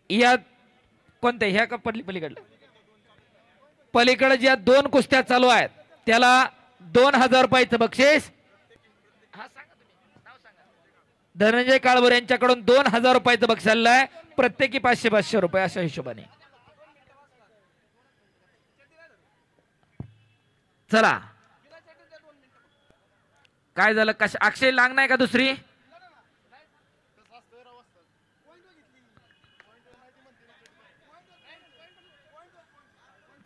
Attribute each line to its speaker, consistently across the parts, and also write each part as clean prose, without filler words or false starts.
Speaker 1: या कोणत्या ह्या का पलीकडलं पलीकडे ज्या 2 कुस्त्या चालू आहेत त्याला 2000 रुपयाचं बक्षीस. धनंजय काळभोर यांच्याकडून 2000 रुपयाचं बक्षीस आलेलं आहे. प्रत्येकी 500 रुपये अशा हिशोबाने. चला काय झालं कशा अक्षय लांग नाही का दुसरी.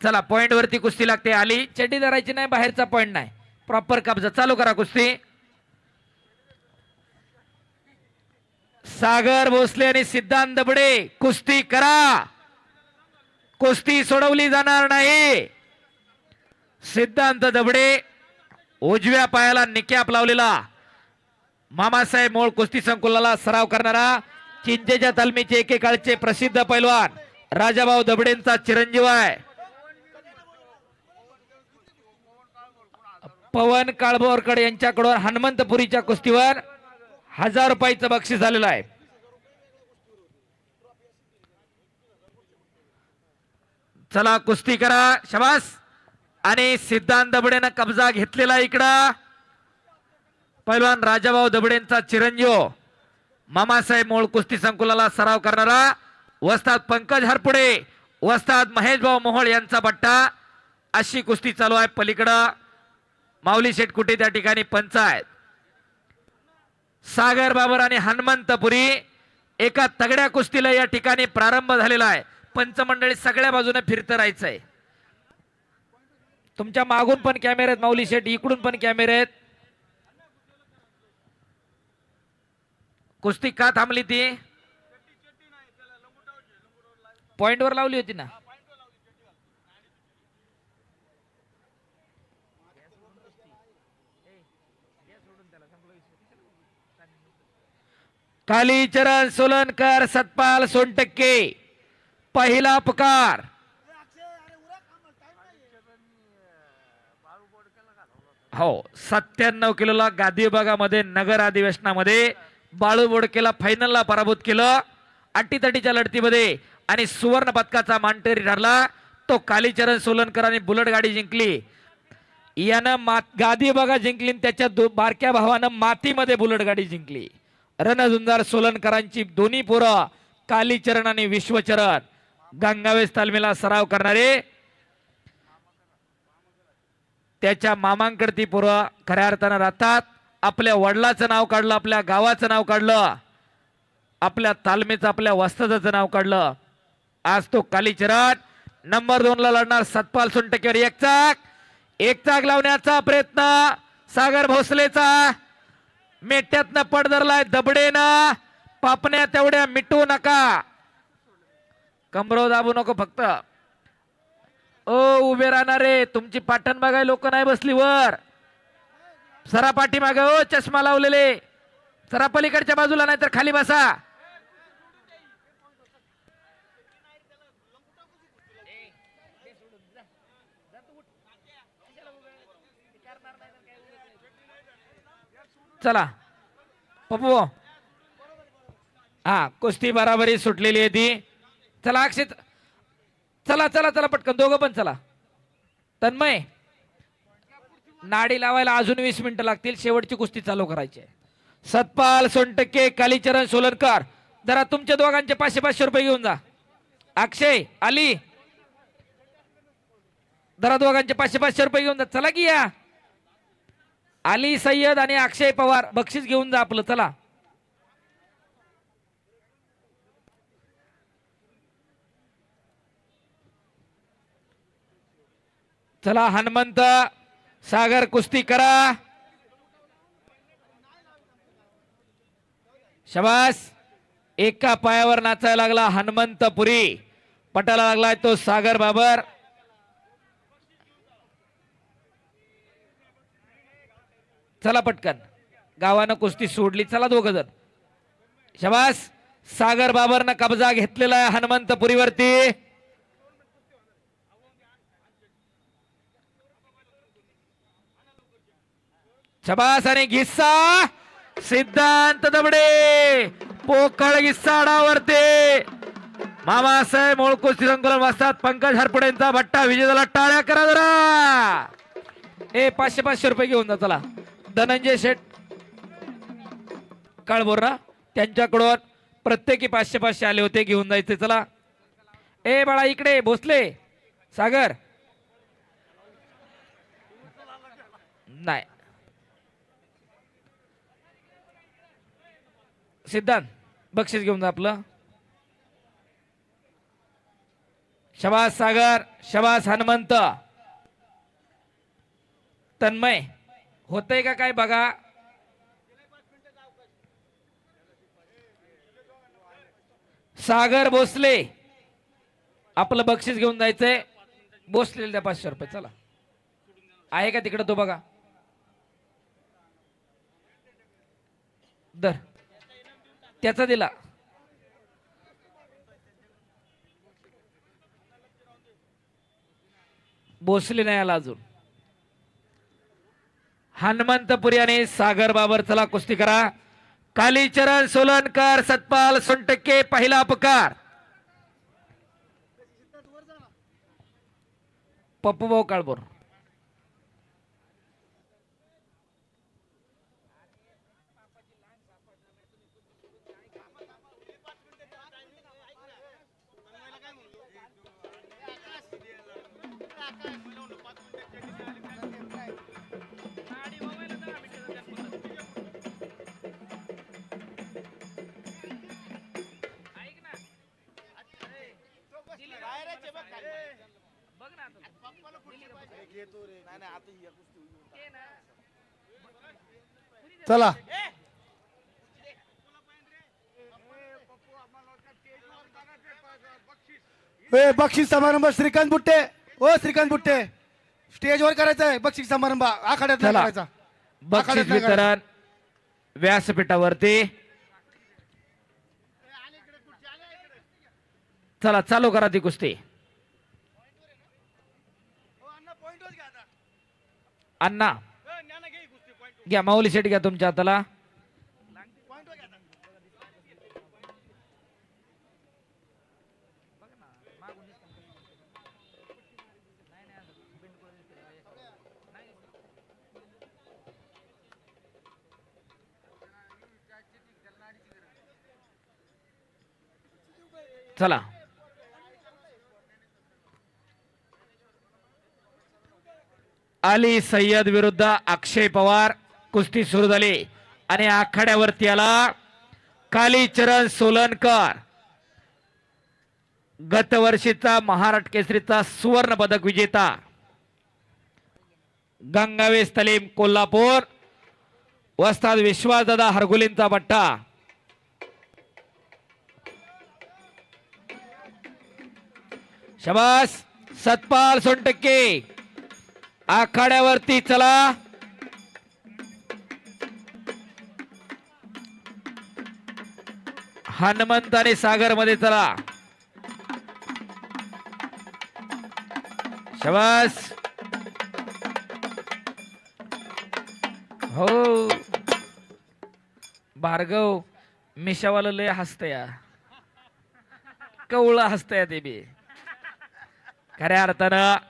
Speaker 1: चला पॉइंट वरती कुस्ती लागते. आली चड्डी धरायची नाही बाहेरचा पॉइंट नाही प्रॉपर कब्जा. चालू करा कुस्ती. सागर भोसले आणि सिद्धांत दबडे कुस्ती करा. कुस्ती सोडवली जाणार नाही. सिद्धांत दबडे उजव्या पायाला निकॅप लावलेला मामासाहेब मोळ कुस्ती संकुलाला सराव करणारा चिंचेच्या तालमीचे एकेकाळचे प्रसिद्ध पैलवान राजाभाऊ दबडेंचा चिरंजीव आहे. पवन काळभोरकर यांच्याकडून हनुमंतपुरीच्या कुस्तीवर 1000 रुपयाचं बक्षीस झालेलं आहे. चला कुस्ती करा. शाबास. आणि सिद्धांत दबडेनं कब्जा घेतलेला इकडं पैलवान राजाभाऊ दबडेंचा चिरंजीव मामासाहेब मोळ कुस्ती संकुलाला सराव करणारा वस्ताद पंकज हरपुडे वस्ताद महेश भाऊ मोहोळ यांचा बट्टा. अशी कुस्ती चालू आहे. पलीकडं माऊली शेठ कुठे त्या ठिकाणी पंच आहेत. सागर बाबर आणि हनुमंतपुरी एका तगड्या कुस्तीला या ठिकाणी प्रारंभ झालेला आहे. पंचमंडळी सगळ्या बाजूने फिरत राहायचंय. तुमच्या मागून पण कॅमेरे आहेत माऊली शेठ, इकडून पण कॅमेरे आहेत. कुस्ती का थांबली ती. पॉइंट वर लावली होती ना. कालीचरण सोलनकर सतपाल सोनटक्के पहिला पुकार. हो 97 किलोला गादी विभागामध्ये नगर अधिवेशनामध्ये बाळू बोडकेला फायनलला पराभूत केलं अटीतटीच्या लढतीमध्ये आणि सुवर्ण पदकाचा मानकरी ठरला तो कालीचरण सोलनकर आणि बुलेट गाडी जिंकली. यानं गादी विभागा जिंकली. त्याच्या बारक्या भावानं मातीमध्ये बुलेट गाडी जिंकली. रणझुंजार सोलनकरांची दोन्ही पोरं कालीचरण आणि विश्वचरण गंगावेश तालमीला सराव करणारे त्याच्या मामांकडे पोरं खऱ्या अर्थानं राहतात. आपल्या वडिलाचं नाव काढलं, आपल्या गावाचं नाव काढलं, आपल्या तालमीचं आपल्या वस्तादाचं नाव काढलं. आज तो कालीचरण नंबर 2 ला लढणार सतपाल सोनटक्केवर. एक चाक लावण्याचा प्रयत्न सागर भोसलेचा. मेट्यातनं पड धरलाय दबडेनं. पापण्या तेवढ्या मिटू नका. कमरो दाबू नको फक्त. ओ उभे राहणारे तुमची पाटण बघाय लोक नाही बसली वर. सरा पाठीमाग ओ चष्मा लावलेले सरा पलीकडच्या बाजूला नाही तर खाली बसा. चला पप्पू. हा कुस्ती बराबरी सुटलेली आहे ती. चला अक्षित चला चला चला पटकन दोघं पण चला. तन्मय नाडी लावायला अजून 20 मिनिटं लागतील. शेवटची कुस्ती चालू करायची आहे. सतपाल सोनटक्के कालीचरण सोलनकर जरा तुमच्या दोघांचे 500 रुपये घेऊन जा. अक्षय आली जरा दोघांचे 500 रुपये घेऊन जा. चला की या अली सय्यद आणि अक्षय पवार बक्षीस घेऊन जा आपलं. चला चला हनुमंत सागर कुस्ती करा. शबास. एका पायावर नाचायला लागला हनुमंतपुरी. पटाला लागलाय तो सागर बाबर. चला पटकन गावानं कुस्ती सोडली. चला दोघं जण. शबास. सागर बाबरनं कब्जा घेतलेला आहे हनुमंतपुरीवरती. शबास. आणि गिस्सा सिद्धांत दबडे पोकळ गिस्साडावरती मामासाहेब मूळ कुस्ती संकुलन वाजतात पंकज हरपुडेंचा भट्टा विजेताला टाळ्या करा जरा. 500 रुपये घेऊन जा चला. धनंजय शेठ काळभोरा त्यांच्याकडून प्रत्येकी 500 आले होते, घेऊन जायचे चला. बाळा इकडे भोसले सागर नाही सिद्धांत बक्षीस घेऊन जा आपलं. शबास सागर, शबास हनुमंत. तन्मय होतंय का काय बघा. सागर भोसले आपलं बक्षीस घेऊन जायचंय. भोसले द्या 500 रुपये चला. आहे का तिकडे तो बघा. दर त्याचा दिला. भोसले नाही आला अजून. हनुमंतपुरी आणि सागर बाबर चला कुस्ती करा. कालीचरण सोलनकर सतपाल सोनटक्के पहिला अपकार. पप्पूभाऊ काळभोर
Speaker 2: चला. बक्षीस समारंभ श्रीकांत बुट्टे. ओ श्रीकांत बुट्टे स्टेजवर करायचा आहे बक्षीस समारंभ, आखाड्यात नाही करायचा.
Speaker 1: बक्षीस वितरण व्यासपीठावरती. चला चालू करा ती कुस्ती. अण्णा घ्या, माऊली शेट घ्या तुमच्या हाताला. चला अली सय्यद विरुद्ध अक्षय पवार कुस्ती सुरू झाली आणि आखाड्यावरती आला कालीचरण सोलनकर, गतवर्षीचा महाराष्ट्र केसरीचा सुवर्ण पदक विजेता. गंगावेस तालीम कोल्हापूर, वस्ताद विश्वासदादा हरगुलींचा बट्टा. शबास सतपाल सोनटक्के आखाड्यावरती चला. हनुमंत आणि सागर मध्ये चला. शबास हो. भार्गव मिशावाला लय हसतया, कवळा हसतया ते बी. खऱ्या अर्थानं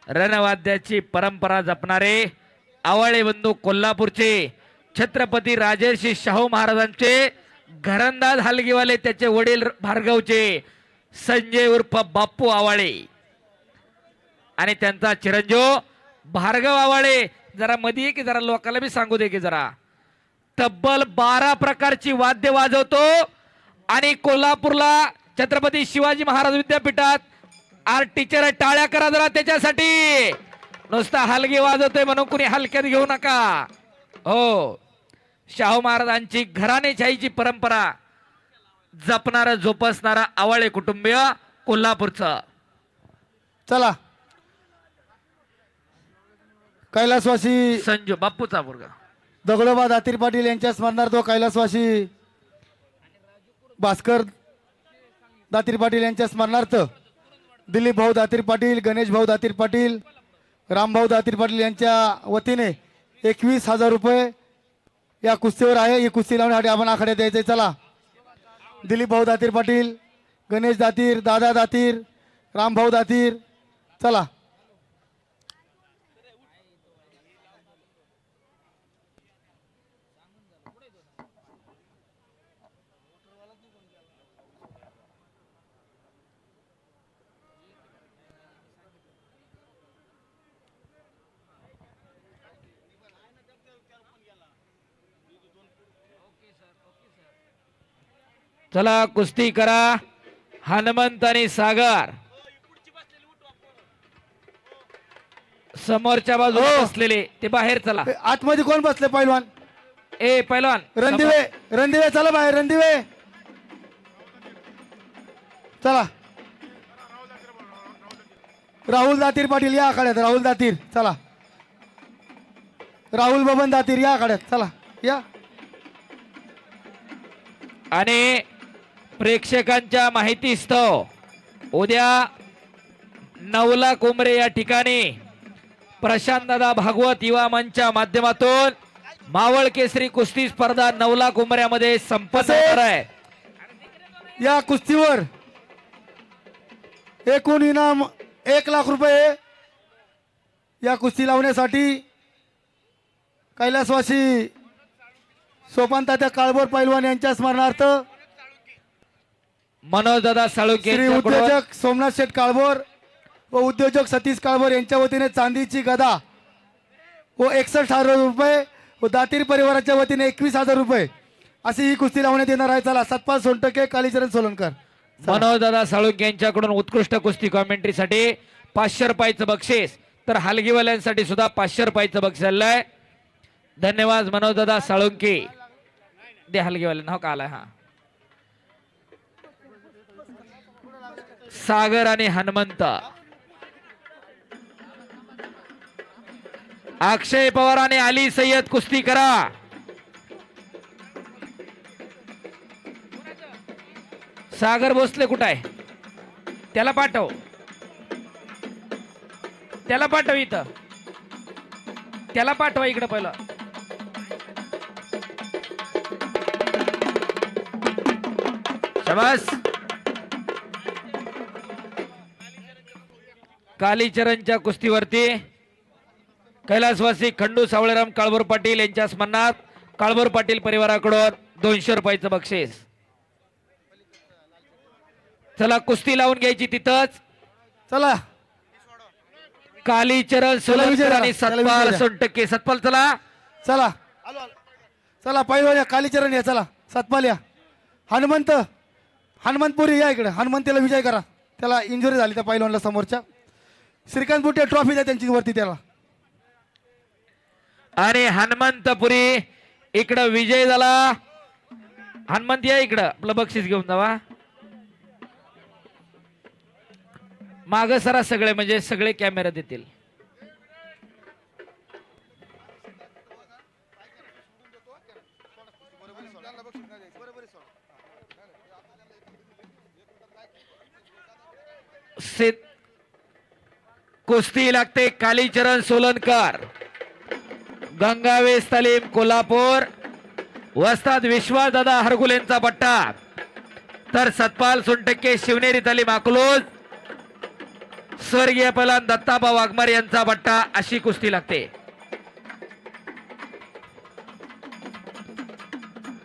Speaker 1: रणवाद्याची परंपरा जपणारे आवळे बंधू कोल्हापूरचे छत्रपती राजर्षी शाहू महाराजांचे घरंदाज हलगीवाले त्याचे वडील भार्गवचे संजय उर्फ बाप्पू आवाळे आणि त्यांचा चिरंजीव भार्गव आवाळे. जरा मध्ये की जरा लोकांना बी सांगू दे की जरा. तब्बल 12 प्रकारची वाद्य वाजवतो आणि कोल्हापूरला छत्रपती शिवाजी महाराज विद्यापीठात टीचर टाळ्या करा जरा त्याच्यासाठी. नुसता हलगी वाजवतोय म्हणून कुणी हलक्यात घेऊ नका. हो, शाहू महाराजांची घराणेशाहीची परंपरा जपणारा जोपासणारा आवाळे कुटुंबीय कोल्हापूरचं.
Speaker 2: चला कैलासवासी
Speaker 1: संजू बाप्पूचा मुलगा
Speaker 2: दगडोबा दातीर पाटील यांच्या स्मरणार्थ कैलासवासी भास्कर दातीर पाटील यांच्या स्मरणार्थ दिलीप भाऊ दातीर पाटील, गणेश भाऊ दातीर पाटील, रामभाऊ दातीर पाटील यांच्या वतीने 21,000 रुपये या कुस्तीवर आहे. ही कुस्ती लावण्यासाठी आपण आखाड्यात यायचे. चला दिलीप भाऊ दातीर पाटील, गणेश दातीर, दादा दातीर, रामभाऊ दातीर. चला
Speaker 1: चला कुस्ती करा. हनुमंत आणि सागर समोरच्या बाजूला
Speaker 2: हो.
Speaker 1: बसलेले ते बाहेर चला.
Speaker 2: आतमध्ये कोण बसले पैलवान?
Speaker 1: ए पैलवान
Speaker 2: रणदिवे, रणदिवे चला बाहेर, रणदिवे चला. राहुल दातीर पाटील या आखाड्यात, राहुल दातीर चला. राहुल बबन दातीर या आखाड्यात चला या.
Speaker 1: आणि प्रेक्षकांच्या माहितीस्तव उद्या नवला कोंबरे या ठिकाणी प्रशांत दादा भागवत युवा मंचच्या माध्यमातून मावळ केसरी कुस्ती स्पर्धा नवला कोंबऱ्यामध्ये संपन्न होणार आहे.
Speaker 2: या कुस्तीवर एकूण इनाम 1,00,000 रुपये. या कुस्ती लावण्यासाठी कैलासवासी सोपान तात्या काळभोर पैलवान यांच्या स्मरणार्थ
Speaker 1: मनोज दादा साळुंके
Speaker 2: श्री
Speaker 1: यांच्याकडून
Speaker 2: उद्योजक सोमनाथ शेठ काळभोर व उद्योजक सतीश काळभोर यांच्या वतीने चांदीची गदा व 61,000 रुपये व दातीर परिवाराच्या वतीने 21,000 रुपये अशी ही कुस्ती लावण्यात येणार आहे. चला सतपाल सोनटके, कालीचरण सोलनकर.
Speaker 1: मनोज दादा साळुंके यांच्याकडून उत्कृष्ट कुस्ती कॉमेंट्रीसाठी 500 रुपयाचं बक्षीस, तर हलगीवाल्यांसाठी सुद्धा 500 रुपयाचं बक्षीस आलंय. धन्यवाद मनोज दादा साळुंके. दे हलगीवाल्यांना. हो का आलाय. हा सागर आणि हनुमंत. अक्षय पवार आणि अली सय्यद कुस्ती करा. सागर भोसले कुठं आहे? त्याला पाठव, त्याला पाठव इथं, त्याला पाठवा इकडं पहिलं. शाबास. कालीचरणच्या कुस्तीवरती कैलासवासी खंडू सावळेराम काळभोर पाटील यांच्या स्मरणात काळभोर पाटील परिवाराकडून 200 रुपयाचं बक्षीस. चला कुस्ती लावून घ्यायची तिथंच.
Speaker 2: चला
Speaker 1: कालीचरण सोलंकर आणि सतपाल सोनटके. सतपाल चला
Speaker 2: चला चला पैलवान या, कालीचरण या, चला सतपाल या. हनुमंत, हनुमंतपुरी या इकडे. हनुमंतीला विजय करा, त्याला इंजुरी झाली त्या पैलवानला समोरच्या. श्रीकांत बुटे ट्रॉफी द्या त्यांची वरती त्याला.
Speaker 1: आणि हनुमंतपुरी इकडं विजय झाला. हनुमंत या इकडं, आपलं बक्षीस घेऊन जावा. माग सरा सगळे, म्हणजे सगळे कॅमेरा देतील. कुस्ती लागते कालीचरण सोलनकर, गंगावेस तालीम कोल्हापूर, वस्ताद विश्वासदादा हरगुल यांचा पट्टा, तर सतपाल सोनटक्के शिवनेरी तालीम अकलूज, स्वर्गीय पलान दत्ताबा वाघमारे यांचा पट्टा. अशी कुस्ती लागते.